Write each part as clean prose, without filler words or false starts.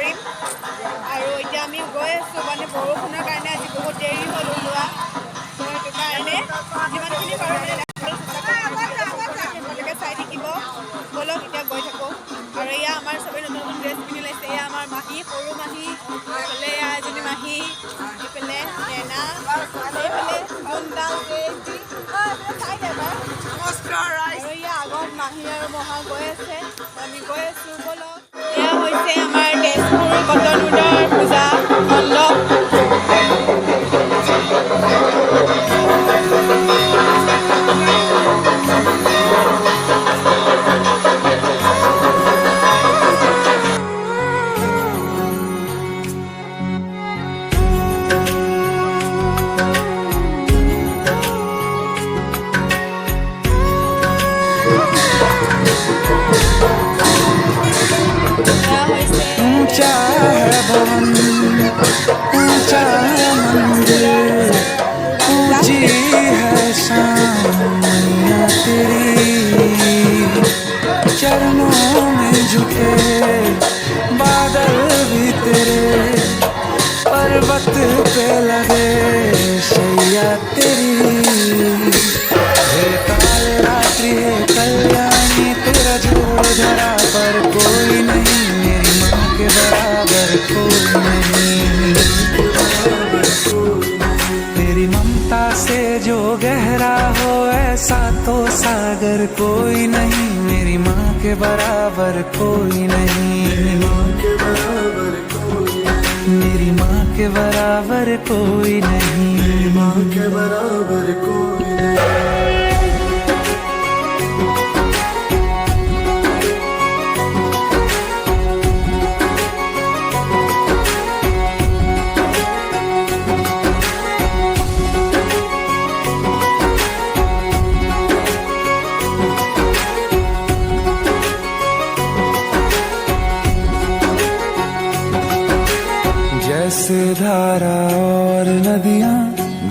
পাৰিম। আৰু এতিয়া আমি গৈ আছোঁ মানে বৰষুণৰ কাৰণে আজি বহুত দেৰি হ'ল ওলোৱা। ত' সেইটো কাৰণে যিমানখিনি পাৰোঁ মানে আপোনালোকে চাই থাকিব। ব'লক এতিয়া গৈ থাকোঁ। আৰু এয়া আমাৰ চবেই নতুন নতুন ড্ৰেছ পিন্ধি ওলাইছে। এয়া আমাৰ মাহী, সৰু মাহী, এইফালে এয়া এজনী মাহী, এইফালে নেনা, এইফালে জোনডাল চাই দেবা। আৰু এয়া আগত মাহী আৰু মহা গৈ আছে, আমি গৈ আছোঁ। ব'লক। এয়া হৈছে আমাৰ তেজপুৰ কটন উদৰ পূজা মণ্ডপ। ऊंचा है भवन, ऊंचा है मंदिर, ऊंची है शान मैया तेरी। चरणों में झुके बादल भी तेरे, पर्वत पे लगे शैया तेरी। हे काल रात्रि है कल्याणी, तेरा जोड़ धरा पर कोई नहीं, मेरी माँ के बराबर कोई नहीं। तेरी ममता से जो गहरा हो ऐसा तो सागर कोई नहीं, मेरी माँ के बराबर कोई नहीं। मेरी माँ के बराबर कोई नहीं, मेरी माँ के बराबर कोई नहीं। जैसे धारा और नदियाँ,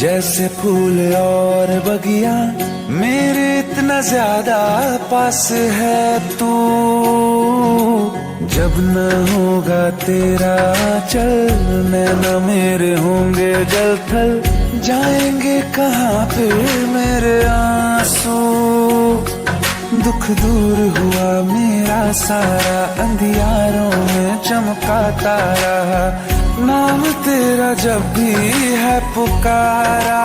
जैसे फूल और बगिया, मेरे इतना ज्यादा पास है तू। जब न होगा तेरा चल, नैना मेरे होंगे जल थल, जाएंगे कहाँ फिर मेरे आंसू। दुख दूर हुआ मेरा सारा, अंधियारों में चमका तारा, नाम तेरा जब भी है पुकारा।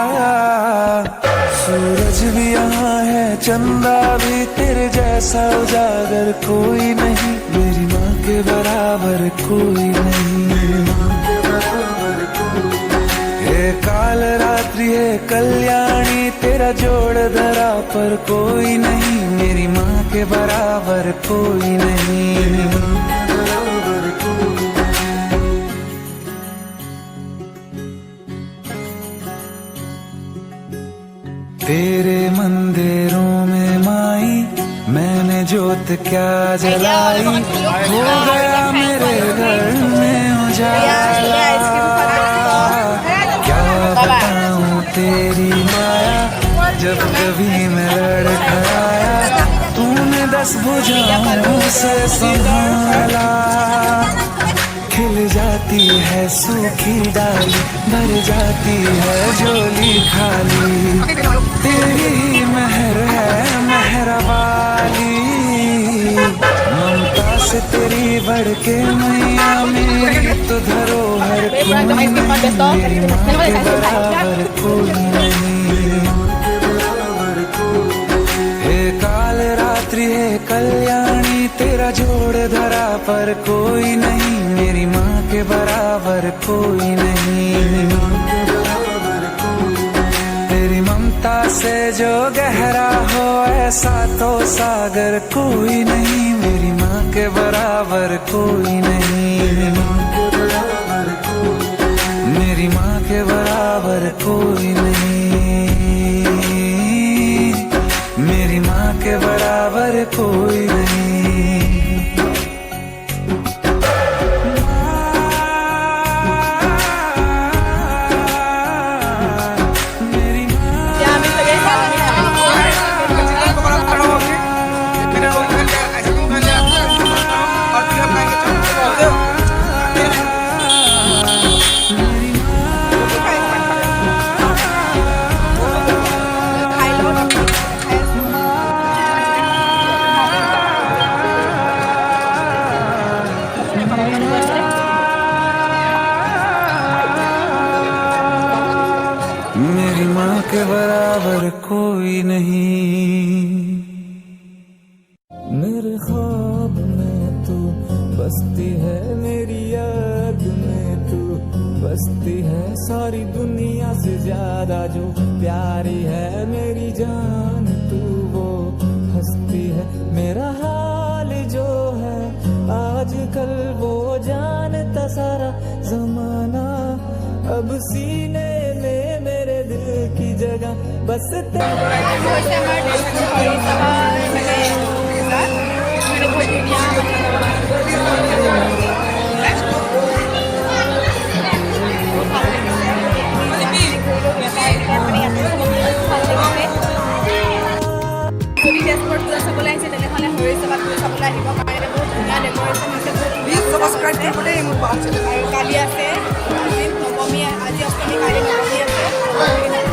सूरज भी यहाँ है, चंदा भी, तेरे जैसा उजागर कोई नहीं, मेरी माँ के बराबर कोई नहीं। हे काल रात्रि है कल्याणी, तेरा जोड़ धरा पर कोई नहीं, मेरी माँ के बराबर कोई नहीं। तेरे मंदिरों में माई मैंने जोत क्या जलाई, हो गया मेरे घर में उजाला। क्या बताऊं तेरी माया, जब कभी मैं लड़खड़ाया, तूने 10 भुजाओं से संभाला। खिल जाती है सूखी डाली, भर जाती है झोली खाली, तेरी ही मेहर है मेहरबानी। ममता से तेरी बढ़ के मैया, मेरी तो धरोहर कोई नहीं, मेरी माँ के बराबर कोई नहीं। हे काल रात्रि है कल्याणी, तेरा जोड़ धरा पर कोई नहीं, मेरी माँ के बराबर कोई नहीं। तेरी ममता से जो गहरा हो ऐसा तो सागर कोई नहीं, मेरी माँ के बराबर कोई नहीं। मेरी माँ के बराबर कोई नहीं, मेरी माँ के बराबर कोई नहीं। के बराबर कोई नहीं। मेरे ख्वाब में तू बसती है, मेरी याद में तू बसती है, सारी दुनिया से ज्यादा जो प्यारी है मेरी जान तू वो हंसती है। मेरा हाल जो है आजकल वो जानता सारा जमाना, अब सीने में मेरे दिल की जगह बस যদি তেজপুৰত পূজা চাবলৈ আহিছে তেনেহ'লে হৰি সভাত পূজা চাবলৈ আহিব পাৰে। বহুত ধুনীয়া ডেক'ৰেশ্যন হৈছে, আৰু কালি আছে, আজি নৱমী, আজি অষ্টমী, কালি নৱমী আছে।